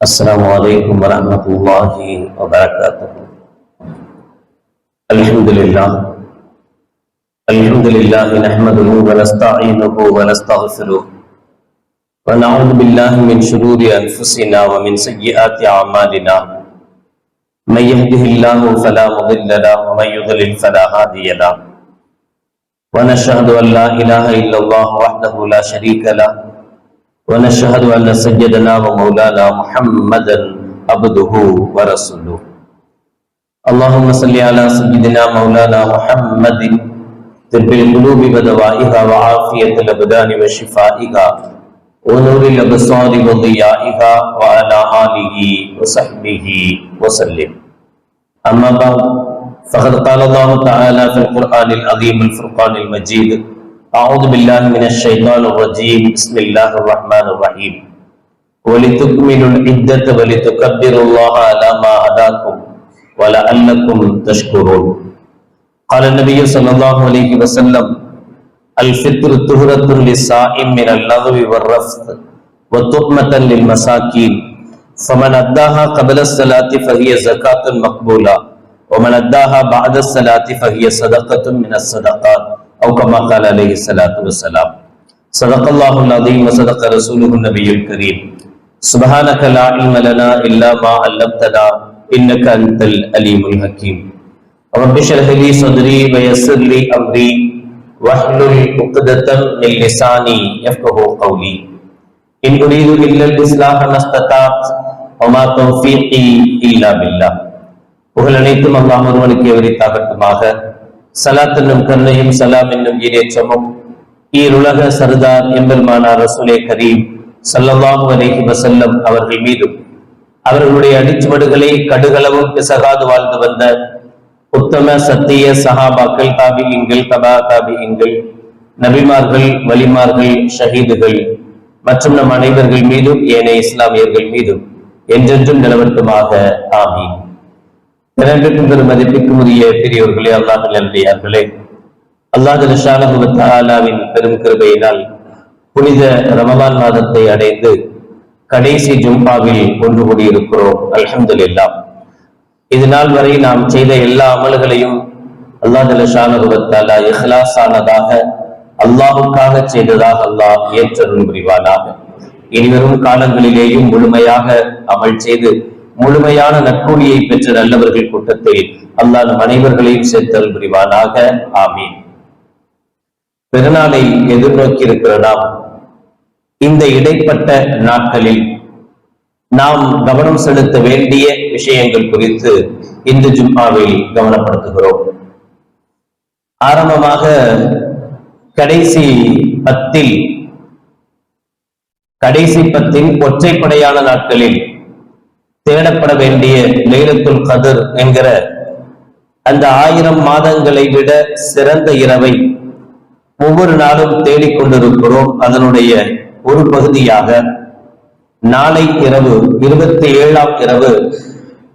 السلام عليكم ورحمة الله وبركاته. الحمد لله نحمده ونستعينه ونستغفره ونعوذ بالله من شرور أنفسنا ومن سيئات أعمالنا. من يهده الله فلا مضل له ومن يضلل فلا هادي له. ونشهد أن لا إله إلا الله وحده لا شريك له ونشهد أن سيدنا ومولانا محمدا عبده ورسوله. اللهم صل على سيدنا مولانا محمد طب القلوب ودوائها وعافية الأبدان وشفائها ونور الأبصار وضيائها وعلى آله وصحبه وسلم. أما بعد فقد قال الله تعالى في القرآن العظيم الفرقان المجيد: أعوذ بالله من الشيطان الرجيم. بسم الله الرحمن الرحيم. ولتكملوا العدة ولتكبروا الله على ما هداكم ولعلكم تشكرون. قال النبي صلى الله عليه وسلم: الفطر طهرة للصائم من اللغو والرفث وطعمة للمساكين، فمن أداها قبل الصلاة فهي زكاة مقبولة ومن أداها بعد الصلاة فهي صدقة من الصدقات أو كما قال عليه الصلاة والسلام. صدق الله العظيم وصدق رسوله النبي الكريم. سبحانك لا علم لنا إلا ما علمتنا إنك أنت العليم الحكيم. رب اشرح لي صدري ويسر لي أمري واحلل عقدة من لساني يفقهوا قولي. إن أريد إلا الإصلاح ما استطعت وما توفيقي إلا بالله. புகழ் அனைத்தும் அல்லாஹ் ஒருவனுக்கு எவரித்தாகட்டுமாக. சலாத் என்னும் கருணையும் சலாம் என்னும் ஈரேற்றமும் ஈருலக சர்தார் எம்பெருமானார் ரசூலே கரீம் ஸல்லல்லாஹு அலைஹி வஸல்லம் அவர்கள் மீதும் அவர்களுடைய அடிச்சுவடுகளை கடுகளவும் பிசகாது வாழ்ந்து வந்த உத்தம சத்திய சஹாபாக்கள், தாபிஈன்கள், தபா தாபிஈன்கள், நபிமார்கள், வலிமார்கள், ஷஹீதுகள் மற்றும் நம் அனைவர்கள் மீதும் ஏனைய இஸ்லாமியர்கள் மீதும் என்றென்றும் நிலவட்டுமாக. ஆமீன். இரண்டுக்கும் பெரும் மதிப்பிற்கும் உரிய பெரியவர்களே, அல்லாஹ் நல்லடியார்களே, அல்லாஹ் ஸுப்ஹானஹு வ தஆலாவின் பெரும் கிருபையினால் புனித ரமலான் மாதத்தை அடைந்து கடைசி ஜும்ஆவில் ஒன்று கூடியிருக்கிறோம். அல்ஹம்துலில்லாஹ். இது நாள் வரை நாம் செய்த எல்லா அமல்களையும் அல்லாஹ் ஸுப்ஹானஹு வ தஆலா இஹ்லாஸானதாக அல்லாஹ்வுக்காக செய்ததாக அல்லாஹ் ஏற்றருள் புரிவானாக. இனிவரும் காலங்களிலேயும் முழுமையாக அமல் செய்து முழுமையான நற்கூலியை பெற்ற நல்லவர்கள் கூட்டத்தில் அல்லாஹ் நம் அனைவர்களையும் சேர்த்தல் புரிவானாக. ஆமீன். பெருநாளை எதிர்நோக்கி இருக்கிற நாம் இந்த இடைப்பட்ட நாட்களில் நாம் கவனம் செலுத்த வேண்டிய விஷயங்கள் குறித்து இந்த ஜும்ஆவில் கவனப்படுத்துகிறோம். ஆரம்பமாக கடைசி பத்தின் ஒற்றைப்படையான நாட்களில் தேடப்பட வேண்டிய லைலத்துல் கத்ர் என்கிற அந்த 1000 மாதங்களை விட சிறந்த இரவை ஒவ்வொரு நாளும் தேடிக்கொண்டிருக்கிறோம். அதனுடைய ஒரு பகுதியாக நாளை இரவு 27ஆம் இரவு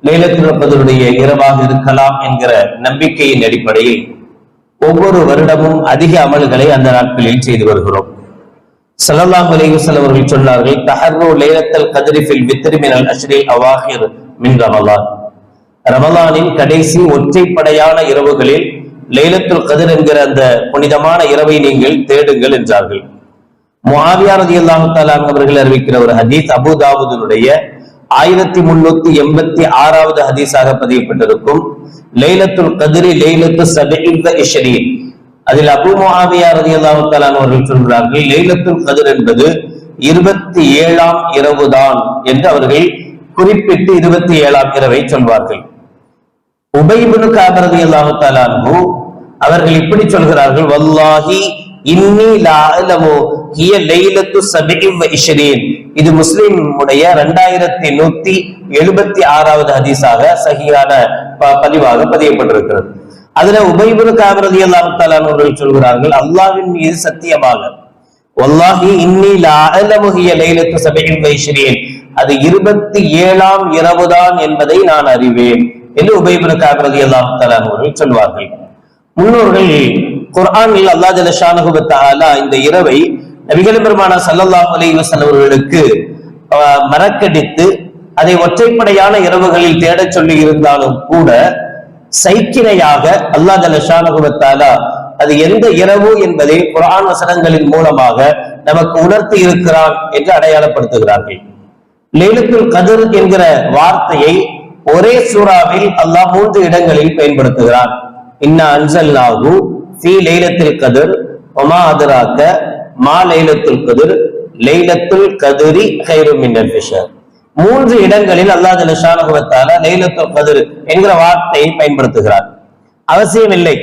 லைலத்துல் கத்ருடைய இரவாக இருக்கலாம் என்கிற நம்பிக்கையின் அடிப்படையில் ஒவ்வொரு வருடமும் அதிக அமல்களை அந்த நாட்களில் செய்து வருகிறோம். ஸல்லல்லாஹு அலைஹி வஸல்லம் அவர்கள் சொன்னார்கள்: தஹர்ரு லைலத்துல் கத்ரி ஃபில் வித்ரி மினல் அஷ்ரில் அவாஹிர் மின் ரமலான். ரமலானின் கடைசி ஒற்றைப்படையான இரவுகளில் லைலத்துல் கத்ர் என்கிற அந்த புனிதமான இரவை நீங்கள் தேடுங்கள் என்றார்கள். முஆவியா ரலியல்லாஹு தஆலா அவர்கள் அறிவிக்கிற ஒரு ஹதீஸ் அபூ தாவூதுடைய 1386வது ஹதீஸாக பதியப்பட்டிருக்கும். லைலத்துல் கத்ரி லைலத்து 27 அதில் அபூ முஆவியா ரலியல்லாஹு தஆலா அவர்கள் சொல்கிறார்கள், லைலத்துல் கத்ர் என்பது 27ஆம் இரவுதான் என்று அவர்கள் குறிப்பிட்டு 27ஆம் இரவை சொல்வார்கள். உபை இப்னு கஅப் ரலியல்லாஹு தஆலா அவர்கள் இப்படி சொல்கிறார்கள்: வல்லாஹி இன்னி லா அலமு ஹிய லைலத்து 27. இது முஸ்லிமுடைய 2176வது ஹதீஸாக சஹீஹான பதிவாக பதியப்பட்டிருக்கிறது. அதுல உபை இப்னு கஅப் ரலியல்லாஹு தஆலா அவர்கள் சொல்கிறார்கள், அல்லாஹ்வின் மீது சத்தியமாக, வல்லாஹி இன்னி லா அலமு ஹிய லைலத்து 27, அது 27ஆம் இரவுதான் என்பதை நான் அறிவேன் என்று உபை இப்னு கஅப் ரலியல்லாஹு தஆலா அவர்கள் சொல்வார்கள். முன்னோர்கள் குர்ஆனில் அல்லாஹ் ஜல்லஷானஹு வ தஆலா இந்த இரவை நபிகள் பெருமானார் ஸல்லல்லாஹு அலைஹி வஸல்லம் அவர்களுக்கு மறக்கடித்து அதை ஒற்றைப்படையான இரவுகளில் தேடச் சொல்லி இருந்தாலும் கூட சைக்கிணையாக அல்லாஹ் ஜல்ல ஷானஹு வ தஆலா அது எந்த இரவு என்பதை குர்ஆன் வசனங்களின் மூலமாக நமக்கு உணர்த்தி இருக்கிறான் என்று அடையாளப்படுத்துகிறார்கள். லைலத்துல் கத்ர் என்கிற வார்த்தையை ஒரே சூறாவில் அல்லாஹ் 3 இடங்களில் பயன்படுத்துகிறான். இன்னா அன்ஸல்நாஹு ஃபீ லைலத்துல் கத்ர் வமா அத்ராக மா லைலத்துல் கத்ர் லைலத்துல் கத்ரி கைரும் மின் அல்ஃபி ஷஹர். 3 இடங்களில் அல்லாஹ் ஜல்ல ஷானஹு வ தஆலா லைலத்துல் கத்ர் என்கிற வார்த்தையை பயன்படுத்துகிறார். அவசியம் இல்லை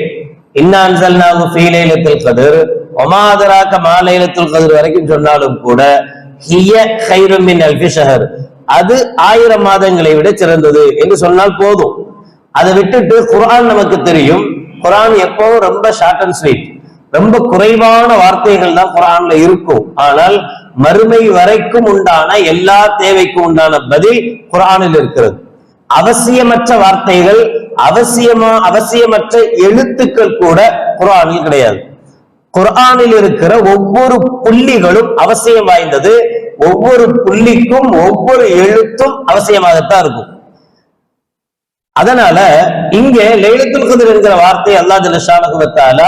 இன்னா அன்ஸல்நாஹு ஃபீ லைலத்துல் கத்ர் வமா அத்ராக மா லைலத்துல் கத்ர் வரைக்கும் சொன்னாலும் கூட ஹிய கைரும் மின் அல்ஃபி ஷஹர், அது 1000 மாதங்களை விட சிறந்தது என்று சொன்னால் போதும். அதை விட்டுட்டு குர்ஆன் நமக்கு தெரியும், குர்ஆன் எப்பவும் ரொம்ப ஷார்ட் அண்ட் ஸ்வீட், ரொம்ப குறைவான வார்த்தைகள் தான் குர்ஆன்ல இருக்கும். ஆனால் மறுமை வரைக்கும் உண்டான எல்லா தேவைக்கும் உண்டான பதில் குர்ஆனில் இருக்கிறது. அவசியமற்ற வார்த்தைகள், அவசியமற்ற எழுத்துக்கள் கூட குர்ஆனில் கிடையாது. குர்ஆனில் இருக்கிற ஒவ்வொரு புள்ளிகளும் அவசியம் வாய்ந்தது. ஒவ்வொரு புள்ளிக்கும் ஒவ்வொரு எழுத்தும் அவசியமாகத்தான் இருக்கும். அதனால இங்கே லைலத்துல் கத்ர் என்கிற வார்த்தை அல்லாஹ் ஜல்ல ஷானஹு வ தஆலா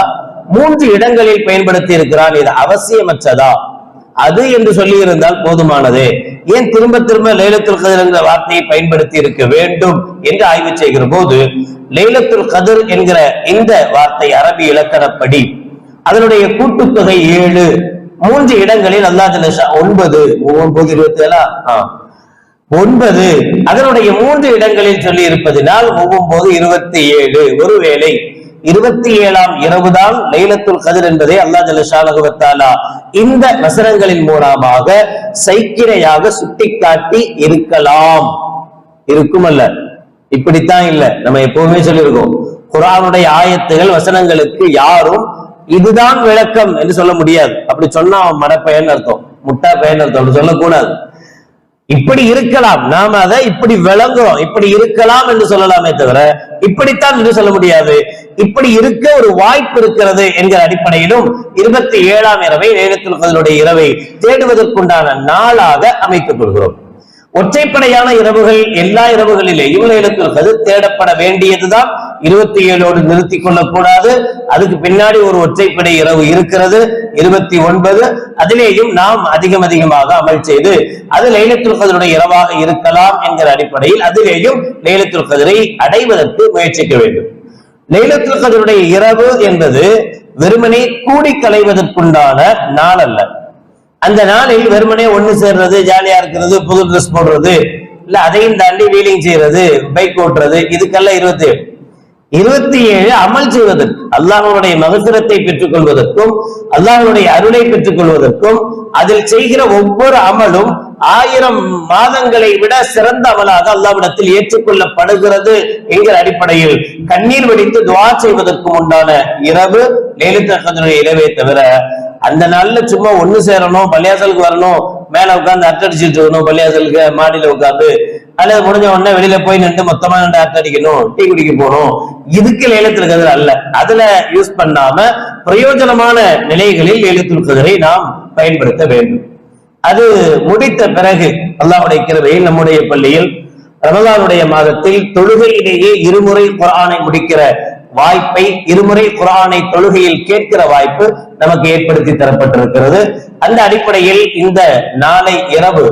3 இடங்களில் பயன்படுத்தி இருக்கிறான். இது அவசியமற்றதா? அது என்று சொல்லி இருந்தால் போதுமானது. ஏன் திரும்ப திரும்ப லைலத்துல் கத்ர் என்கிற வார்த்தையை பயன்படுத்தி இருக்க வேண்டும் என்று ஆய்வு செய்கிற போது, லைலத்துல் கத்ர் என்கிற இந்த வார்த்தை அரபி இலக்கணப்படி அதனுடைய கூட்டுத்தொகை 7. 3 இடங்களில் அல்லாஹ் ஜல்ல ஷா 9 அதனுடைய 3 இடங்களில் சொல்லி இருப்பதினால் 27. ஒருவேளை 27ஆம் இரவுதான் லைலத்துல் கத்ர் என்பதை அல்லாஹ் ஜல்ல ஷானஹு வ தஆலா இந்த வசனங்களின் மூலமாக சைக்கிரையாக சுட்டிக்காட்டி இருக்கலாம். இருக்குமல்ல, இப்படித்தான் இல்ல. நம்ம எப்பவுமே சொல்லியிருக்கோம், குர்ஆனுடைய ஆயத்துகள் வசனங்களுக்கு யாரும் இதுதான் விளக்கம் என்று சொல்ல முடியாது. அப்படி சொன்னா அவன் மடப்பையன் அர்த்தம், முட்டா பையன் அர்த்தம் சொல்லக்கூடாது. இப்படி இருக்கலாம், நாம அதை இப்படி விளங்குறோம், இப்படி இருக்கலாம் என்று சொல்லலாமே தவிர இப்படித்தான் என்று சொல்ல முடியாது. இப்படி இருக்க ஒரு வாய்ப்பு இருக்கிறது என்கிற அடிப்படையிலும் 27ஆம் இரவை லைலத்துல் கத்ருடைய இரவை தேடுவதற்குண்டான நாளாக அமைத்துக் கொள்கிறோம். ஒற்றைப்படையான இரவுகள் எல்லா இரவுகளிலேயும் லைலத்துல் கத்ர் தேடப்பட வேண்டியதுதான். 27ஓடு நிறுத்திக் கொள்ளக்கூடாது. அதுக்கு பின்னாடி ஒரு ஒற்றைப்படை இரவு இருக்கிறது 29. அதிலேயும் நாம் அதிகமாக அமல் செய்து அது லைலத்துல் கத்ருடைய இரவாக இருக்கலாம் என்கிற அடிப்படையில் அதிலேயும் லைலத்துல் கத்ரை அடைவதற்கு முயற்சிக்க வேண்டும். லைலத்துல் கத்ருடைய இரவு என்பது வெறுமனே கூடி களைவதற்குண்டான நாள் அல்ல. அந்த நாளில் வெறுமனே ஒண்ணு சேர்றது, ஜாலியா இருக்கிறது, புது ட்ரெஸ் போடுறது, இல்ல அதையும் தாண்டி வீலிங் செய்யறது, பைக் ஓட்டுறது, இதுக்கெல்லாம் 27 அமல் செய்வதற்கு, அல்லாஹ்வுடைய மகஃபிரத்தை பெற்றுக் கொள்வதற்கும் அல்லாஹ்வுடைய அருளை பெற்றுக் கொள்வதற்கும் அதில் செய்கிற ஒவ்வொரு அமலும் 1000 மாதங்களை விட சிறந்த அமலாக அல்லாஹ்விடத்தில் ஏற்றுக்கொள்ளப்படுகிறது என்கிற அடிப்படையில் கண்ணீர் வடித்து துஆ செய்வதற்கு உண்டான இரவு லைலத்துல் கத்ருடைய இரவே தவிர அந்த நாள்ல சும்மா ஒண்ணு சேரணும், பள்ளியாசலுக்கு வரணும், மேல உட்கார்ந்து அட்டடிச்சுட்டு இருக்கணும், பள்ளியாசலுக்கு மாடியில உட்கார்ந்து, அல்லது முடிஞ்ச உடனே வெளியில போய் நின்று மொத்தமா நின்று அட்டடிக்கணும், டீ குடிக்க போகணும், இதுக்கு லைலத்துல் கத்ர் அல்ல. அதுல யூஸ் பண்ணாம பிரயோஜனமான நிலைகளில் லைலத்துல் கத்ரை நாம் பயன்படுத்த வேண்டும். அது முடித்த பிறகு அல்லாஹ்வுடைய கிருபையில் நம்முடைய பள்ளியில் ரமலானுடைய மாதத்தில் தொழுகையிலேயே 2 முறை குர்ஆனை முடிக்கிற வாய்ப்பை, 2 முறை குர்ஆனை தொழுகையில் கேட்கிற வாய்ப்பு நமக்கு ஏற்படுத்தி தரப்பட்டிருக்கிறது. அந்த அடிப்படையில் இந்த நாளை இரவு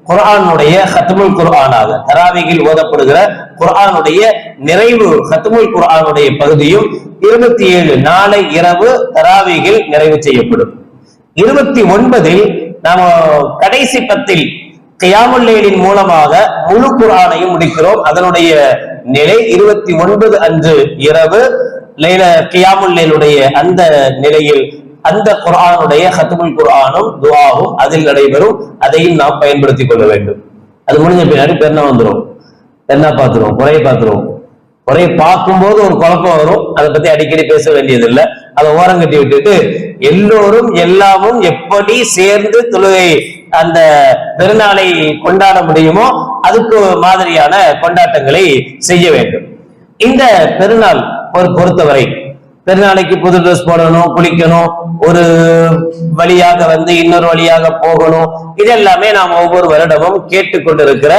குர்ஆனுடைய ஹத்முல் குர்ஆனாக தராவீகில் ஓதப்படுகிற குர்ஆனுடைய நிறைவு ஹத்முல் குர்ஆனுடைய பகுதியும் 27 நாளை இரவு தராவீகில் நிறைவு செய்யப்படும். 29இல் நாம கடைசி 10இல் கியாமுல் லைலின் மூலமாக முழு குர்ஆனையும் முடிக்கிறோம். அதனுடைய நிலை 29 அன்று இரவு கியாமுல் லைலுடைய அந்த நிலையில் அந்த குர்ஆனுடைய ஹத்முல் குர்ஆனும் துஆவும் அதில் நடைபெறும். அதையும் நாம் பயன்படுத்திக் கொள்ள வேண்டும். அது முடிஞ்ச பின்னாடி பெண்ணா வந்துடும், பெண்ணா பார்த்துருவோம், குறைய பார்த்துருவோம். குறைய பார்க்கும்போது ஒரு குழப்பம் வரும், அதை பத்தி அடிக்கடி பேச வேண்டியது இல்லை. அதை ஓரம் கட்டி விட்டுட்டு எல்லோரும் எல்லாமும் எப்படி சேர்ந்து தொழுகை அந்த பெருநாளை கொண்டாட முடியுமோ அதுக்கு மாதிரியான கொண்டாட்டங்களை செய்ய வேண்டும். இந்த பெருநாள் பொறுத்தவரை பெருநாளைக்கு புது ட்ரெஸ் போடணும், குளிக்கணும், ஒரு வழியாக வந்து இன்னொரு வழியாக போகணும், இதெல்லாமே நாம் ஒவ்வொரு வருடமும் கேட்டுக்கொண்டிருக்கிற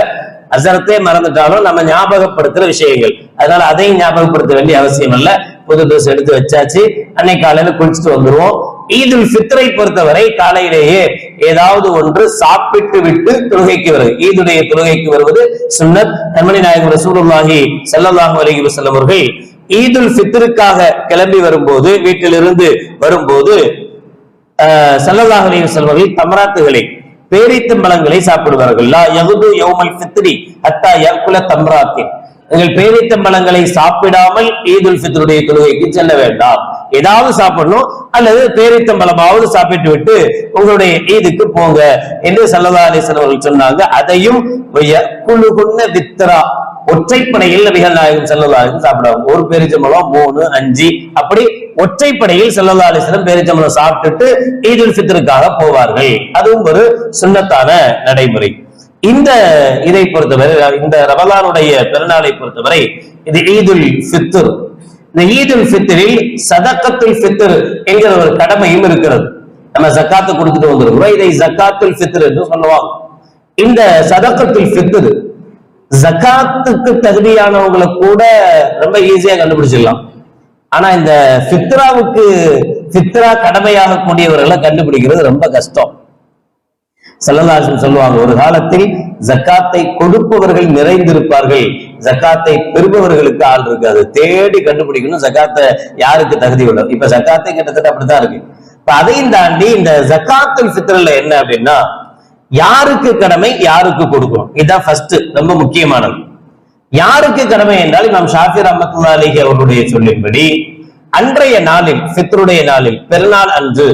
அசரத்தே மறந்துட்டாலும் நம்ம ஞாபகப்படுத்துற விஷயங்கள். அதனால அதையும் ஞாபகப்படுத்த வேண்டிய அவசியம் இல்ல. புது ட்ரெஸ் எடுத்து வச்சாச்சு, அன்னைக்கு காலையில குளிச்சுட்டு வந்துருவோம். ஈதுல் ஃபித்ரை பொறுத்தவரை காலையிலேயே ஏதாவது ஒன்று சாப்பிட்டு விட்டு தொழுகைக்கு வருது. ஈதுடைய தொழுகைக்கு வருவது சுன்னத். கண்மணி நாயகம் ரசூலுல்லாஹி ஸல்லல்லாஹு அலைஹி வஸல்லம் அவர்கள் ஈதுல் ஃபித்ருக்காக கிளம்பி வரும்போது, வீட்டிலிருந்து வரும்போது ஸல்லல்லாஹு அலைஹி வஸல்லம் அவர்கள் தம்ராத்துகளை, பேரித்தம்பழங்களை சாப்பிடுவார்கள். லா யகுது யௌமல் ஃபித்ரி ஹத்தா யகுல தம்ராத்தின். நீங்கள் பேரித்தம்பழங்களை சாப்பிடாமல் ஈதுல் ஃபித்ருடைய தொழுகைக்கு செல்ல வேண்டாம். ஏதாவது சாப்பிடணும், அல்லது பேரித்தம்பழமாவது சாப்பிட்டு விட்டு உங்களுடைய ஈதுக்கு போங்க என்று ஸல்லல்லாஹு அலைஹி வஸல்லம் அவர்கள் சொன்னாங்க. அதையும் வித்ரா, ஒற்றைப்படையில் நபிகள் நாயகம் ஸல்லல்லாஹு அலைஹி வஸல்லம் சாப்பிடுவாங்க. ஒரு பேரிச்சம்பழம் 3, 5 அப்படி ஒற்றைப்படையில் ஸல்லல்லாஹு அலைஹி வஸல்லம் பேரிச்சம்பழம் சாப்பிட்டுட்டு ஈதுல் ஃபித்ருக்காக போவார்கள். அதுவும் ஒரு சுன்னத்தான நடைமுறை. இந்த இதை பொறுத்தவரை, இந்த ரமலானுடைய பெருநாளை பொறுத்தவரை இது ஈதுல் ஃபித்ர். இந்த ஈதுல் ஃபித்ரில் சதக்கத்துல் ஃபித்ர் என்கிற ஒரு கடமையும் இருக்கிறது. நம்ம ஜக்காத்து கொடுத்துட்டு வந்திருக்கிறோம், இதை ஜக்காத்துல் ஃபித்ர் என்று சொல்லுவாங்க. இந்த சதக்கத்துல் ஃபித்ர் ஜக்காத்துக்கு தகுதியானவங்களை கூட ரொம்ப ஈஸியா கண்டுபிடிச்சிடலாம். ஆனா இந்த ஃபித்ரா கடமையாக கூடியவர்களை கண்டுபிடிக்கிறது ரொம்ப கஷ்டம். ஸல்லல்லாஹு அலைஹி வஸல்லம் சொல்லுவாங்க, ஒரு காலத்தில் ஜக்காத்தை கொடுப்பவர்கள் நிறைந்திருப்பார்கள், ஜக்காத்தை பெறுபவர்களுக்கு ஆள் இருக்காது. தேடி கண்டுபிடிக்கணும் ஜக்காத்தை யாருக்கு தகுதி உள்ளது. இப்ப ஜக்காத்தை கிட்டத்தட்ட அப்படித்தான் இருக்கு. இப்ப அதையும் தாண்டி இந்த ஜக்காத்துல் ஃபித்ர்ல என்ன அப்படின்னா, யாருக்கு கடமை, யாருக்கு கொடுக்கணும், இதுதான் ஃபர்ஸ்ட் ரொம்ப முக்கியமானது. யாருக்கு கடமை என்றால், இமாம் ஷாஃபி ரஹ்மத்துல்லாஹி அலைஹி அவருடைய சொல்லின்படி அன்றைய நாளில், ஃபித்ருடைய நாளில், பெருநாள் அன்று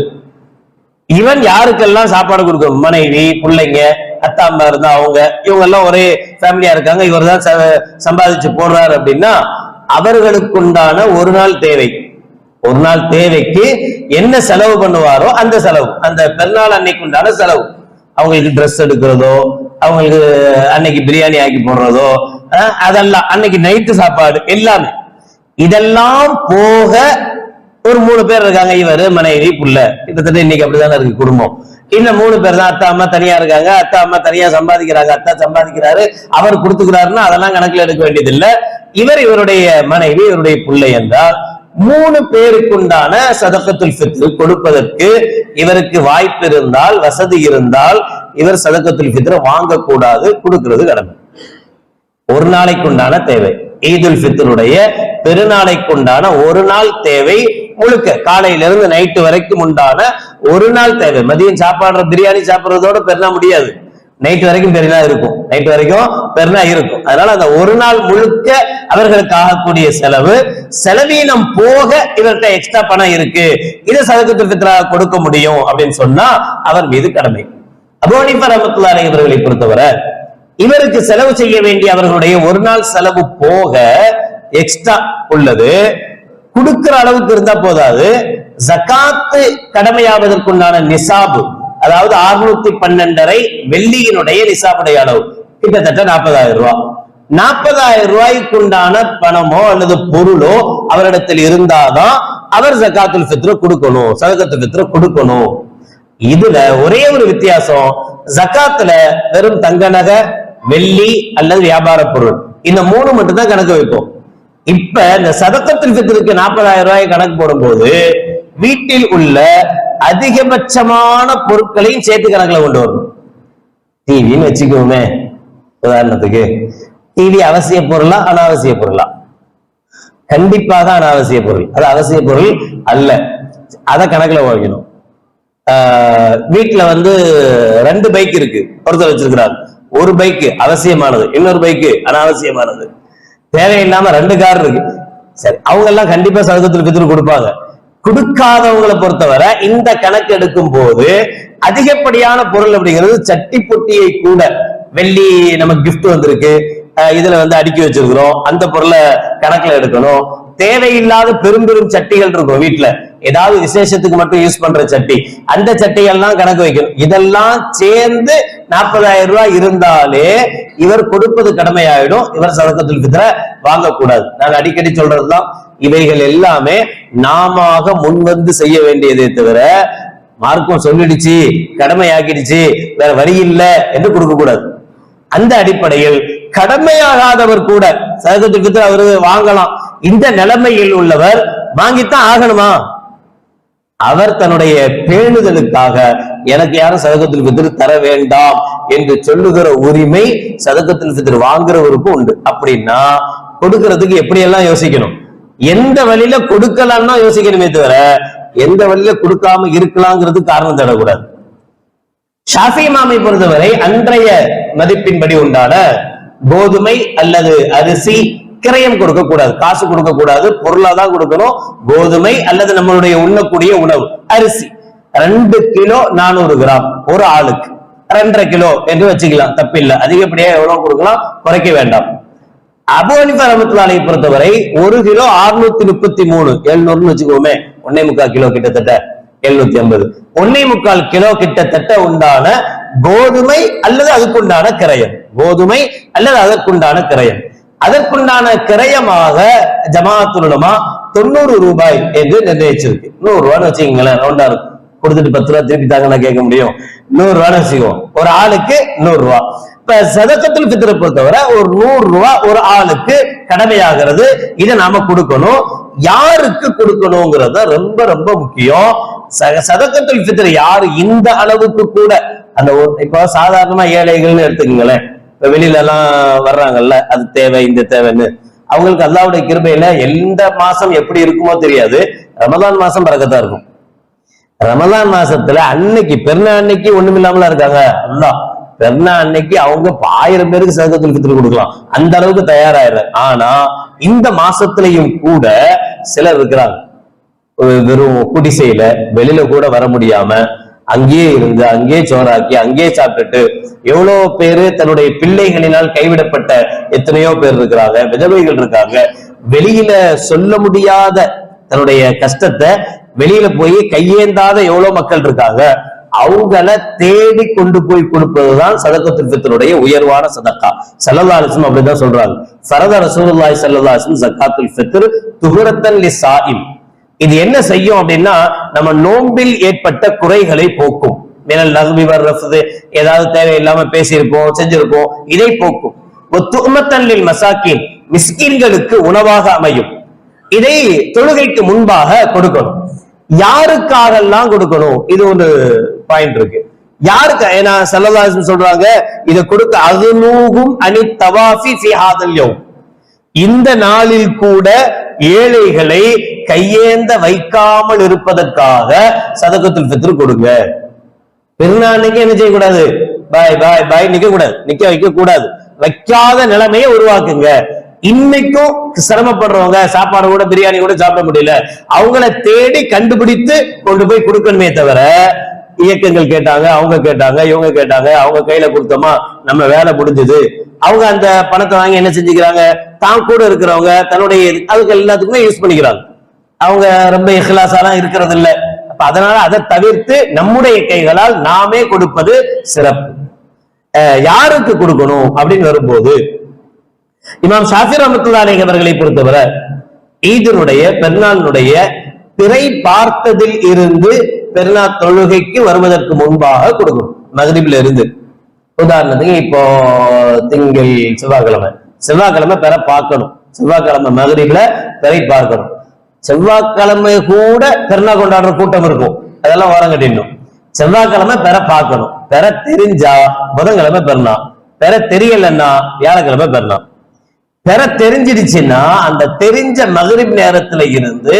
இவன் யாருக்கெல்லாம் சாப்பாடு கொடுக்கணும், மனைவி, பிள்ளைங்க, அத்தா அம்மா இருந்தா அவங்க, இவங்க எல்லாம் ஒரே ஃபேமிலியா இருக்காங்க, இவர் தான் சம்பாதிச்சு போடுறாரு அப்படின்னா அவர்களுக்குண்டான ஒரு நாள் தேவை, ஒரு நாள் தேவைக்கு என்ன செலவு பண்ணுவாரோ அந்த செலவு, அந்த பெருநாள் அன்னைக்கு உண்டான செலவு, அவங்களுக்கு ட்ரெஸ் எடுக்கிறதோ, அவங்களுக்கு அன்னைக்கு பிரியாணி ஆக்கி போடுறதோ, அதெல்லாம் அன்னைக்கு நைட்டு சாப்பாடு எல்லாமே, இதெல்லாம் போக ஒரு 3 பேர் இருக்காங்க, இவரு, மனைவி, புள்ள, கிட்டத்தட்ட இன்னைக்கு அப்படிதானே இருக்கு குடும்பம். இன்னும் 3 பேர் தான், அத்தா அம்மா தனியா இருக்காங்க, அத்தா அம்மா தனியா சம்பாதிக்கிறாங்க, அத்தா சம்பாதிக்கிறாரு, அவர் கொடுத்துக்கிறாருன்னா அதெல்லாம் கணக்குல எடுக்க வேண்டியது இல்ல. இவருடைய மனைவி, இவருடைய பிள்ளை என்றால் 3 பேருக்குண்டான சதக்கத்துல் ஃபித்ர் கொடுப்பதற்கு இவருக்கு வாய்ப்பு இருந்தால், வசதி இருந்தால், இவர் சதக்கத்துல் ஃபித்ர் வாங்கக்கூடாது, கொடுக்கிறது கடமை. ஒரு நாளைக்குண்டான தேவை, ஈதுல் ஃபித்ருடைய பெருநாளைக்குண்டான ஒரு நாள் தேவை, முழுக்க காலையிலிருந்து நைட்டு வரைக்கும் உண்டான ஒரு நாள் தேவை. மதியம் சாப்பாடுற பிரியாணி சாப்பிடுறதோட பெருநா முடியாது, நைட்டு வரைக்கும் பெருநா இருக்கும், நைட்டு வரைக்கும் பெருநா இருக்கும். அதனால அந்த ஒரு நாள் முழுக்க அவர்களுக்கு ஆகக்கூடிய செலவு, செலவீனம் போக இவர்கிட்ட எக்ஸ்ட்ரா பணம் இருக்கு, இதை சதக்கத்துல் ஃபித்ராக கொடுக்க முடியும் அப்படின்னு சொன்னா அவர் மீது கடமை. அபூ ஹனீஃபா ரஹ்மத்துல்லாஹி அலைஹி அவர்களை பொறுத்தவரை இவருக்கு செலவு செய்ய வேண்டிய அவர்களுடைய ஒரு நாள் செலவு போக எக்ஸ்ட்ரா உள்ளது கொடுக்கிற அளவுக்கு இருந்தா போதாது. ஜகாத்து கடமையாவதற்குண்டான நிசாபு, அதாவது 612.5 வெள்ளியினுடைய நிசாபுடைய அளவு கிட்டத்தட்ட 40,000 ரூபாய். 40,000 ரூபாய்க்குண்டான பணமோ அல்லது பொருளோ அவரிடத்தில் இருந்தாதான் அவர் ஜகாத்துல் ஃபித்ர் கொடுக்கணும், சதகத்துல் ஃபித்ர் கொடுக்கணும். இதுல ஒரே ஒரு வித்தியாசம், ஜகாத்துல வெறும் தங்க நகை, வெள்ளி அல்லது வியாபார பொருள், இந்த 3 மட்டும் தான் கணக்கு வைப்போம். இப்ப இந்த சதக்கத்துல் ஃபித்ருக்கு 40,000 ரூபாய் கணக்கு போடும்போது வீட்டில் உள்ள அதிகபட்சமான பொருட்களையும் சேர்த்து கணக்குல கொண்டு வரணும். டிவின்னு வச்சுக்கோமே, உதாரணத்துக்கு டிவி அவசிய பொருளா அனாவசிய பொருளா? கண்டிப்பாக அனாவசிய பொருள், அது அவசிய பொருள் அல்ல, அத கணக்குல வைக்கணும். வீட்டுல 2 பைக் இருக்கு, ஒருத்தர் வச்சிருக்கிறார், ஒரு பைக் அவசியமானது, இன்னொரு பைக் அனாவசியமானது, தேவையில்லாம 2 கார் இருக்கு. சரி, அவங்க எல்லாம் கண்டிப்பா சதக்கத்துல் ஃபித்ர் கொடுப்பாங்க. கொடுக்காதவங்களை பொறுத்தவரை இந்த கணக்கு எடுக்கும் போது அதிகப்படியான பொருள் அப்படிங்கிறது சட்டி பொட்டியை கூட, வெள்ளி நமக்கு கிஃப்ட் வந்திருக்கு, இதுல அடுக்கி வச்சிருக்கிறோம், அந்த பொருளை கணக்குல எடுக்கணும். தேவையில்லாத பெரும் பெரும் சட்டிகள் இருக்கும் வீட்டுல, ஏதாவது விசேஷத்துக்கு மட்டும் யூஸ் பண்ற சட்டி, அந்த சட்டிகள்லாம் கணக்கு வைக்கணும். இதெல்லாம் சேர்ந்து 40,000 ரூபாய் இருந்தாலே இவர் கொடுப்பது கடமையாயிடும், இவர் சதக்கத்துல் ஃபித்ர வாங்கக்கூடாது. நாங்க அடிக்கடி சொல்றதுதான், இவைகள் எல்லாமே நாம முன்வந்து செய்ய வேண்டியதே தவிர மார்க்கம் சொல்லிடுச்சு, கடமையாக்கிடுச்சு, வேற வழி இல்லை என்று கொடுக்க கூடாது. அந்த அடிப்படையில் கடமையாகாதவர் கூட சதகத்துல் ஃபித்ர் அவரு வாங்கலாம். இந்த நிலைமையில் உள்ளவர் வாங்கித்தான் ஆகணுமா? அவர் தன்னுடைய பேணுதலுக்காக எனக்கு யாரும் சதகத்துல் ஃபித்ர் தர வேண்டாம் என்று சொல்லுகிற உரிமை சதகத்துல் ஃபித்ர் வாங்குறவருக்கும் உண்டு. அப்படின்னா கொடுக்கறதுக்கு எப்படி எல்லாம் யோசிக்கணும், எந்த வழியில கொடுக்கலாம்னா யோசிக்கணுமே தவிர எந்த வழியில கொடுக்காம இருக்கலாங்கிறது காரணம் தேடக்கூடாது. ஷாஃபி இமாமை பொறுத்தவரை அன்றைய மதிப்பின்படி உண்டான கோதுமை அல்லது அரிசி கிரயம் கொடுக்க கூடாது, காசு கொடுக்க கூடாது, பொருளா தான் கொடுக்கணும். கோதுமை அல்லது நம்மளுடைய உண்ணக்கூடிய உணவு அரிசி 2 கிலோ 400 கிராம் ஒரு ஆளுக்கு 2.5 கிலோ என்று வச்சுக்கலாம், தப்பில்லை. அதிகப்படியா எவ்வளவு கொடுக்கலாம், குறைக்க வேண்டாம். அபூ ஹனீஃபா ரஹ்மத்துல்லாஹி அலைஹி பொறுத்தவரை 1 கிலோ 633 700 வச்சுக்கோமே, 1.25 கிலோ கிட்டத்தட்ட 750, 1.25 கிலோ கிட்டத்தட்ட உண்டான கோதுமை அல்லது அதுக்குண்டான கிரயம், கோதுமை அல்லது அதற்குண்டான கிரயம், அதற்குண்டான கிரயமாக ஜமாஅத்துல் உலமா 90 ரூபாய் என்று நிர்ணயிச்சிருக்கு. 100 ரூபான்னு வச்சுக்கீங்களேன், ரவுண்டா கொடுத்துட்டு 10 ரூபாய் திருப்பி தாங்க நான் கேட்க முடியும். 100 ரூபான்னு வச்சுக்குவோம், ஒரு ஆளுக்கு 100 ரூபாய். இப்ப சதகத்துல் ஃபித்ர் பொறுத்தவரை ஒரு 100 ரூபாய் ஒரு ஆளுக்கு கடமையாகிறது. இதை நாம கொடுக்கணும். யாருக்கு கொடுக்கணுங்கிறத ரொம்ப ரொம்ப முக்கியம். சதகத்துல் ஃபித்ர் யாரு இந்த அளவுக்கு கூட அந்த இப்ப சாதாரணமா ஏழைகள்னு எடுத்துக்கங்களேன், இப்ப வெளியில எல்லாம் வர்றாங்கல்ல, அது தேவை இந்த தேவைன்னு, அவங்களுக்கு அல்லாஹ்வுடைய கிருபையில எந்த மாசம் எப்படி இருக்குமோ தெரியாது, ரமலான் மாசம் பரக்கத்தா இருக்கும். ரமலான் மாசத்துல அன்னைக்கு பெருநா அன்னைக்கு ஒண்ணுமில்லாமலா இருக்காங்க. அல்லாஹ் பெருநா அன்னைக்கு அவங்க 1000 பேருக்கு சதகத்துல் ஃபித்ர் கொடுக்கலாம், அந்த அளவுக்கு தயாராயிரு. ஆனா இந்த மாசத்திலையும் கூட சிலர் இருக்கிறாங்க, வெறும் குடிசையில வெளியில கூட வர முடியாம அங்கேயே இருந்து அங்கேயே சோறாக்கி அங்கேயே சாப்பிட்டுட்டு எவ்வளவு பேரு தன்னுடைய பிள்ளைகளினால் கைவிடப்பட்ட எத்தனையோ பேர் இருக்கிறாங்க, விதவைகள் இருக்காங்க. வெளியில சொல்ல முடியாத தன்னுடைய கஷ்டத்தை வெளியில போய் கையேந்தாத எவ்வளவு மக்கள் இருக்காங்க. அவங்கள தேடி கொண்டு போய் கொடுப்பதுதான் சதகத்துல் ஃபித்ருடைய உயர்வான சதக்கா. ஸல்லல்லாஹு அலைஹி வஸல்லம் அப்படிதான் சொல்றாங்க. ஃபரத ரசூலுல்லாஹி ஸல்லல்லாஹு அலைஹி வஸல்லம் ஸகாத்துல் ஃபித்ர் துஹரத்தன் லிஸாயிம். இது என்ன செய்யும் அப்படின்னா, நம்ம நோம்பில் ஏற்பட்ட குறைகளை போக்கும். மினல் லஹ்வி வர்ரஃது, ஏதாவது தேவையில்லாம பேசியிருப்போம் செஞ்சிருப்போம், இதை போக்கும். துஹ்மத்தன் லில் மசாகின், மிஸ்கீன்களுக்கு உணவாக அமையும். இதை தொழுகைக்கு முன்பாக கொடுக்கணும். யாருக்காகலாம் கொடுக்கணும், இது ஒரு பாயிண்ட் இருக்கு. யாருக்கு, ஏன்னா ஸல்லல்லாஹு அலைஹி வஸல்லம் சொல்றாங்க இதை கொடுக்க அஸ்னூஹும் அனி தவாஃபி ஃபீ ஹாதல் யௌம், இந்த நாளில் கூட ஏழைகளை கையேந்த வைக்காமல் இருப்பதற்காக சதகத்துல் ஃபித்ர் கொடுங்க. பெருநாளைக்கு என்ன செய்யக்கூடாது, பாய் பாய் பாய் நிக்க கூடாது, நிக்க வைக்க கூடாது, வைக்காத நிலைமையை உருவாக்குங்க. இன்னைக்கும் சிரமப்படுறவங்க சாப்பாடு கூட பிரியாணி கூட சாப்பிட முடியல, அவங்கள தேடி கண்டுபிடித்து கொண்டு போய் கொடுக்கணுமே தவிர, இயக்கங்கள் கேட்டாங்க, அவங்க கேட்டாங்க, இவங்க கேட்டாங்க, அவங்க கையில கொடுத்தோமா நம்ம வேலை முடிஞ்சது, அவங்க அந்த பணத்தை வாங்கி என்ன செஞ்சுக்கிறாங்க, தான் கூட இருக்கிறவங்க தன்னுடைய அதுக்கு எல்லாத்துக்குமே யூஸ் பண்ணிக்கிறாங்க. அவங்க ரொம்ப இஹ்லாஸாலாம் இருக்கிறது இல்லை. அப்ப அதனால அதை தவிர்த்து நம்முடைய கைகளால் நாமே கொடுப்பது சிறப்பு. யாருக்கு கொடுக்கணும் அப்படின்னு வரும்போது, இமாம் ஷாஃபி ரஹ்மத்துல்லாஹி அலைஹி அவர்களை பொறுத்தவரை ஈதினுடைய பெருநாளுடைய பிறை பார்த்ததில் இருந்து பெருநாள் தொழுகைக்கு வருவதற்கு முன்பாக கொடுக்கணும். மக்ரிபில இருந்து, உதாரணத்துக்கு இப்போ திங்கள் செவ்வாய்க்கிழமை பெற பார்க்கணும், செவ்வாய்க்கிழமை மக்ரிபில பிறை பார்க்கணும். செவ்வாய்க்கிழமை கூட பெருநாள் கொண்டாடுற கூட்டம் இருக்கும், அதெல்லாம் ஓரம் கட்டிடணும். செவ்வாய்க்கிழமை பெற பார்க்கணும், பெற தெரிஞ்சா புதன்கிழமை பெறலாம், பெற தெரியலன்னா வியாழக்கிழமை பெறலாம். பெற தெரிஞ்சிடுச்சுன்னா அந்த தெரிஞ்ச மக்ரிப் நேரத்துல இருந்து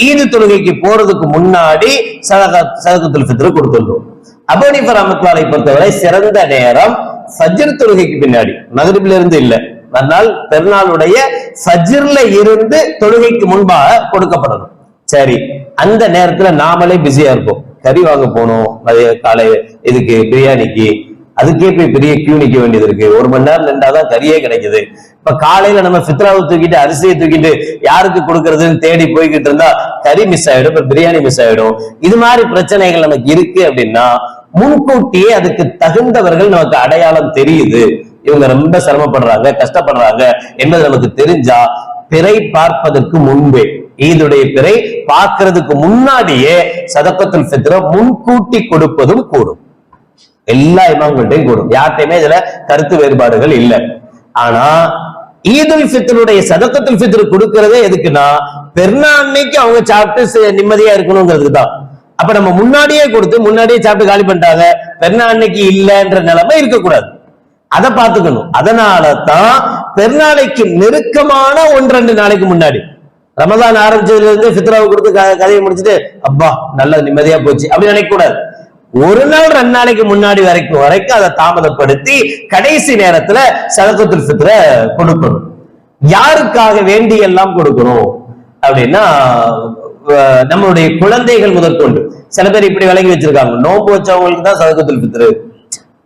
ஈது தொழுகைக்கு போறதுக்கு முன்னாடி சதகத்துல் ஃபித்ர் கொடுத்துள்ளோம். அபூ ஹனீஃபா ரஹ்மத்துல்லாஹி அலைஹி பொறுத்தவரை சிறந்த நேரம் ஃபஜ்ர் தொழுகைக்கு பின்னாடி, மக்ரிப்ல இருந்து இல்ல, அதனால் பெருநாளுடைய ஃபஜ்ர்ல இருந்து தொழுகைக்கு முன்பாக கொடுக்கப்படணும். சரி, அந்த நேரத்துல நாமளே பிஸியா இருப்போம், கறி வாங்க போனோம், காலை இதுக்கு பிரியாணிக்கு, அதுக்கே போய் பெரிய கியூ நிக்க வேண்டியது இருக்கு, 1 மணி நேரம் நின்றாதான் கறியே கிடைக்குது. இப்ப காலையில நம்ம ஃபித்ராவை தூக்கிட்டு அரிசியை தூக்கிட்டு யாருக்கு கொடுக்கறதுன்னு தேடி போய்கிட்டு இருந்தா கறி மிஸ் ஆயிடும், இப்ப பிரியாணி மிஸ் ஆயிடும். இது மாதிரி பிரச்சனைகள் நமக்கு இருக்கு அப்படின்னா முன்கூட்டியே அதுக்கு தகுந்தவர்கள் நமக்கு அடையாளம் தெரியுது, இவங்க ரொம்ப சிரமப்படுறாங்க கஷ்டப்படுறாங்க என்பது நமக்கு தெரிஞ்சா பிறை பார்ப்பதற்கு முன்பே, ஈதுடைய பிறை பார்க்கறதுக்கு முன்னாடியே சதகத்துல் ஃபித்ர முன்கூட்டி கொடுப்பதும் கூடும். எல்லா இமாம்கள்ட்டையும் கூடும், யார்கிட்டையுமே இதுல கருத்து வேறுபாடுகள் இல்லை. ஆனா ஈதுல் ஃபித்ருடைய சதக்கத்துல் ஃபித்ர் கொடுக்கறதே எதுக்குன்னா பெருநாள் அன்னைக்கு அவங்க சாப்பிட்டு நிம்மதியா இருக்கணுங்கிறதுக்கு தான். அப்ப நம்ம முன்னாடியே கொடுத்து முன்னாடியே சாப்பிட்டு காலி பண்ணிட்டாங்க, பெருநாள் அன்னைக்கு இல்லைன்ற நிலைமை இருக்கக்கூடாது, அதை பார்த்துக்கணும். அதனாலதான் பெருநாளைக்கு நெருக்கமான 1-2 நாளைக்கு முன்னாடி, ரமதான் ஆரம்பிச்சதுல இருந்து ஃபித்ராவை கொடுத்து கதையை முடிச்சுட்டு அப்பா நல்ல நிம்மதியா போச்சு அப்படி நினைக்க கூடாது. 1 நாள் 2 நாளைக்கு முன்னாடி வரைக்கும் அதை தாமதப்படுத்தி கடைசி நேரத்துல சதக்கத்துல் ஃபித்ர கொடுக்கணும். யாருக்காக வேண்டி எல்லாம் கொடுக்கணும் அப்படின்னா நம்மளுடைய குழந்தைகள் முதற்கொண்டு. சில பேர் இப்படி விளங்கி வச்சிருக்காங்க, நோன்பு வச்சவங்களுக்கு தான் சதக்கத்துல் ஃபித்ரு,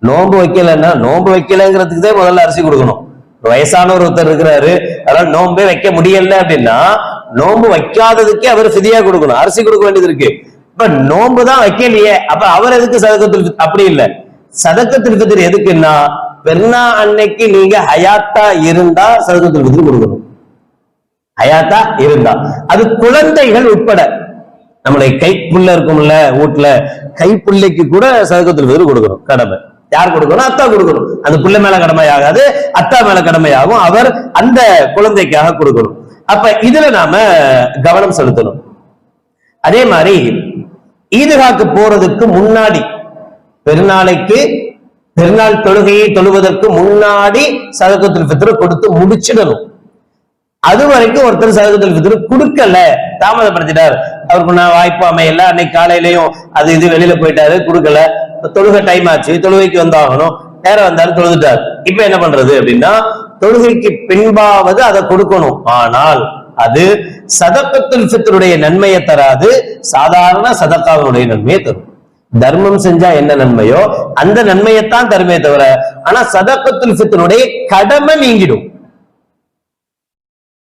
நோன்பு வைக்கலன்னா நோன்பு வைக்கலங்கிறதுக்கு தான் முதல்ல அரிசி கொடுக்கணும். வயசானவர் ஒருத்தர் இருக்கிறாரு, அதனால நோன்பே வைக்க முடியல அப்படின்னா நோன்பு வைக்காததுக்கே அவர் ஃபிதியா கொடுக்கணும், அரிசி கொடுக்க வேண்டியது இருக்கு. இப்ப நோன்பு தான் வைக்கலையே, அப்ப அவர் எதுக்கு சதக்கத்துல் ஃபித்ர்? அப்படி இல்லை, சதக்கத்துல் ஃபித்ர் எதுக்குன்னா பெருநா அன்னைக்கு நீங்க ஹயாத்தா இருந்தா சதக்கத்துல் ஃபித்ர் கொடுக்கணும். ஹயாத்தா இருந்தா அது குழந்தைகள் உட்பட, நம்மளுடைய கைப்புள்ள இருக்கும்ல வீட்டுல, கைப்புள்ளைக்கு கூட சதக்கத்துல் ஃபித்ர் கொடுக்கணும், கடமை. யார் கொடுக்கணும்? அத்தா கொடுக்கணும். அந்த புள்ள மேல கடமை ஆகாது, அத்தா மேல கடமையாகும், அவர் அந்த குழந்தைக்காக கொடுக்கணும். அப்ப இதுல நாம கவனம் செலுத்தணும். அதே மாதிரி ஈதுகாக்கு போறதுக்கு முன்னாடி, பெருநாளைக்கு பெருநாள் தொழுகையை தொழுவதற்கு முன்னாடி சதக்கத்துல் ஃபித்ர் கொடுத்து முடிச்சிடணும். அது வரைக்கும் ஒருத்தர் சதக்கத்துல் ஃபித்ர் கொடுக்கல, தாமதப்படுத்திட்டார், அவருக்கு நான் வாய்ப்பு அமையல, அன்னைக்கு காலையிலயும் அது இது வெளியில போயிட்டாரு, கொடுக்கல, தொழுகை டைம் ஆச்சு, தொழுகைக்கு வந்தாகணும், நேரம் வந்தாலும் தொழுதுட்டார். இப்ப என்ன பண்றது அப்படின்னா தொழுகைக்கு பின்பாவது அதை கொடுக்கணும். ஆனால் அது சதக்கத்துல் ஃபித்ருடைய நன்மையை தராது, சாதாரண சதக்காவினுடைய நன்மையை தரும். தர்மம் செஞ்சா என்ன நன்மையோ அந்த நன்மையைத்தான் தருமே தவிர, ஆனா சதக்கத்துல் ஃபித்ருடைய கடமை நீங்கிடும்.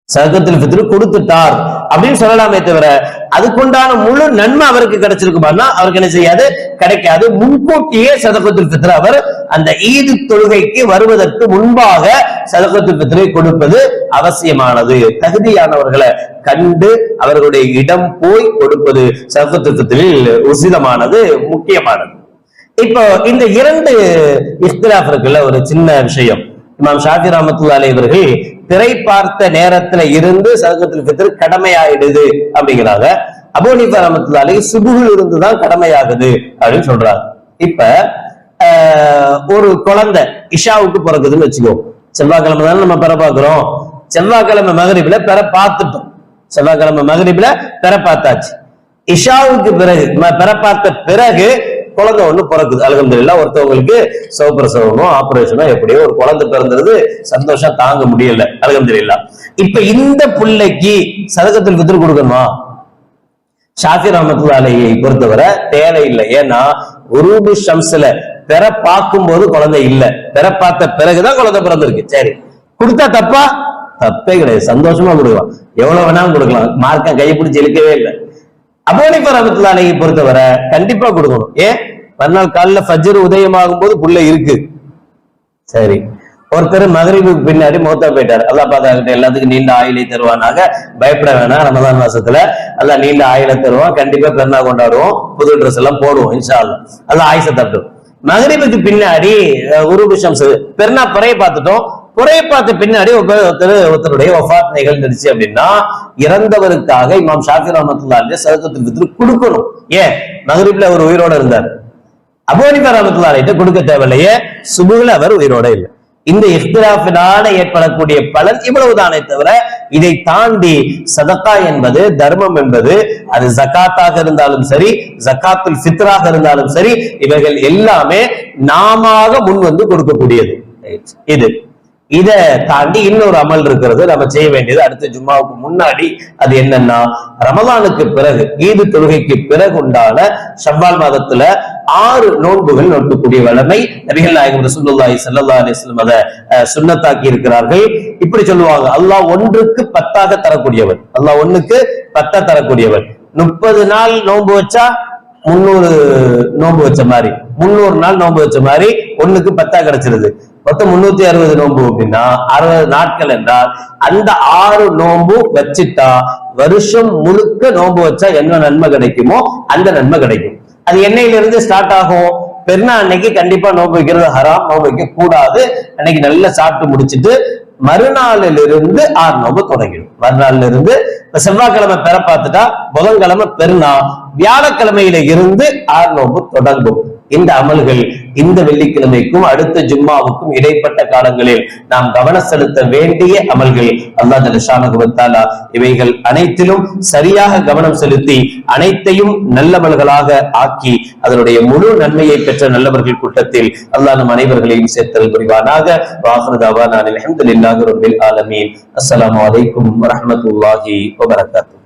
சதக்கத்துல் ஃபித்ர் கொடுத்துட்டார் அப்படின்னு சொல்லலாமே தவிர அதுக்குண்டான முழு நன்மை அவருக்கு கிடைச்சிருக்குமானா அவருக்கு என்ன செய்யாது, கிடைக்காது. முன்கூட்டியே சதக்கத்துல் ஃபித்ர் அவர் அந்த ஈது தொழுகைக்கு வருவதற்கு முன்பாக சதக்கத்துல் ஃபித்ரை கொடுப்பது அவசியமானது. தகுதியானவர்களை கண்டு அவர்களுடைய இடம் போய் கொடுப்பது சதக்கத்துல் ஃபித்ரில் உசிதமானது, முக்கியமானது. இப்போ இந்த 2 இஃப்திலாஃப் இருக்குல்ல, ஒரு சின்ன விஷயம். இமாம் ஷாஃபி ரஹ்மத்துல்லாஹி அலைஹி அவர்கள் பிறை பார்த்த நேரத்துல இருந்து சதக்கத்துல் ஃபித்ர் கடமையாயிடுது அப்படிங்கிறாங்க. அபூ ஹனீஃபா ரஹ்மத்துல்லாஹி அலைஹி சுபுஹில் இருந்துதான் கடமையாகுது அப்படின்னு சொல்றாங்க. இப்ப ஒரு குழந்தை இஷாவுக்கு பிறகுதுன்னு வச்சுக்கோ, செவ்வாய்க்கிழமை தானே நம்ம பெற பார்க்கிறோம், செவ்வாய்க்கிழமை மகரிப்ல பெற பார்த்துட்டோம், செவ்வாய்க்கிழமை மகரிப்ல பெற பார்த்தாச்சு. இஷாவுக்கு பிறகு பெற பார்த்த பிறகு குழந்தை ஒண்ணு பிறக்குது, அல்ஹம்துலில்லாஹ். ஒருத்தவங்களுக்கு சுகப்பிரசவமோ ஆபரேஷனோ எப்படியோ ஒரு குழந்தை பிறந்தது, சந்தோஷம் தாங்க முடியல, அல்ஹம்துலில்லாஹ். இப்ப இந்த பிள்ளைக்கு சதக்கத்துல் ஃபித்ர் கொடுக்கணுமா? ஷாஃபி ரஹ்மத்துல்லாஹி அலைஹி பொறுத்தவரை தேவையில்லை. ஏன்னா உரூபு ஷம்ஸ்ல பெற பார்க்கும் போது குழந்தை இல்ல, பெற பார்த்த பிறகுதான் குழந்தை பிறந்திருக்கு. சரி, கொடுத்தா தப்பா? தப்பே கிடையாது, சந்தோஷமா கொடுக்கலாம், எவ்வளவு வேணாலும் கொடுக்கலாம், மார்க்க கையை பிடிச்சி இழுக்கவே இல்லை. அபூ ஹனீஃபா ரஹ்மத்துல்லாஹி அலைஹி பொறுத்தவரை கண்டிப்பா கொடுக்கணும். ஏன்? மறுநாள் காலைல ஃபஜ்ர் உதயமாகும் போது புள்ள இருக்கு. சரி, ஒருத்தர் மகரிபுக்கு பின்னாடி மௌத்தா போயிட்டாரு, அல்லாஹ் பாதுகாக்கட்டும், எல்லாத்துக்கும் நீண்ட ஆயுளை தருவானாக, பயப்பட வேணாம், ரமதான் மாசத்துல அல்லாஹ் நீண்ட ஆயுளை தருவான், கண்டிப்பா பெருநா கொண்டாடுவோம், புது ட்ரெஸ் எல்லாம் போடுவோம் இன்ஷா அல்லாஹ், அல்லாஹ் ஆயுசை தட்டும். மகரிபுக்கு பின்னாடி உருபு ஷம்ஸ் பெருநா புறையை பார்த்துட்டோம், புறையை பார்த்த பின்னாடி ஒருத்தருடைய வஃபாத் நிகழ்ந்துருச்சு அப்படின்னா இறந்தவருக்காக இமாம் ஷாஃபி ரஹ்மத்துல்லாஹி அலைஹி சதக்கத்துல் ஃபித்ர் கொடுக்கணும். ஏன்? மகரிப்ல அவர் உயிரோட இருந்தார், அபூ ஹனீஃபா ரஹ்மத்துல்லாஹி அலைஹி கொடுக்க தேவையில்லையே, சுபுஹ்ல அவர் உயிரோட இல்லை. இந்த இஃப்திலாஃபினால ஏற்படக்கூடிய பலன் இவ்வளவுதானே தவிர இதை தாண்டி சதக்கா என்பது, தர்மம் என்பது, அது ஜகாத்தாக இருந்தாலும் சரி, ஜகாத்துல் ஃபித்ராக இருந்தாலும் சரி, இவைகள் எல்லாமே நாம முன் வந்து கொடுக்கக்கூடியது. இது இதை தாண்டி இன்னொரு அமல் இருக்கிறது, நம்ம செய்ய வேண்டியது அடுத்த ஜும்மாவுக்கு முன்னாடி. அது என்னன்னா, ரமலானுக்கு பிறகு ஈது தொழுகைக்கு பிறகு உண்டான ஷவ்வால் மாதத்துல 6 நோன்புகள் நோக்கக்கூடிய வழமை நபிகள் நாயகம் ரசூலுல்லாஹி ஸல்லல்லாஹு அலைஹி வஸல்லம் அதை சுன்னத்தாக்கி இருக்கிறார்கள். இப்படி சொல்லுவாங்க, அல்லாஹ் 1க்கு 10 தரக்கூடியவன், அல்லாஹ் 1க்கு 10 தரக்கூடியவன். 30 நாள் நோன்பு வச்சா 300 நோன்பு வச்ச மாதிரி, 300 நாள் நோன்பு வச்ச மாதிரி 1க்கு 10 கிடைச்சிருது. மொத்தம் 360 நோன்பு அப்படின்னா 60 நாட்கள் என்றால் அந்த 6 நோன்பு வச்சுட்டா வருஷம் முழுக்க நோன்பு வச்சா என்ன நன்மை கிடைக்குமோ அந்த நன்மை கிடைக்கும். அது என்னையிலிருந்து ஸ்டார்ட் ஆகும்? பெருநாள் அன்னைக்கு கண்டிப்பா நோன்பு வைக்கிறது ஹராம், நோன்பு வைக்க கூடாது. அன்னைக்கு நல்லா சாப்பிட்டு முடிச்சுட்டு மறுநாளில் இருந்து 6 நோன்பு தொடங்கிடும். மறுநாள்ல இருந்து செவ்வாய்க்கிழமை பெற பார்த்துட்டா புதன்கிழமை பெருநாள், வியாழக்கிழமையில இருந்து 6 நோன்பு தொடங்கும். இந்த அமல்கள் இந்த வெள்ளிக்கிழமைக்கும் அடுத்த ஜும்மாவுக்கும் இடைப்பட்ட காலங்களில் நாம் கவனம் செலுத்த வேண்டிய அமல்கள். அல்லாஹ் ஜல்ஷானஹு வ தஆலா இவைகள் அனைத்திலும் சரியாக கவனம் செலுத்தி அனைத்தையும் நல்லவர்களாக ஆக்கி அதனுடைய முழு நன்மையை பெற்ற நல்லவர்கள் கூட்டத்தில் அல்லாஹ் நம் அனைவர்களையும் சேர்த்தல் புரிவானாக. வாஹிரு தஅவானா அல்ஹம்துலில்லாஹி ரப்பில் ஆலமீன். அஸ்ஸலாமு அலைக்கும் வரஹ்மத்துல்லாஹி வபரகாத்துஹு.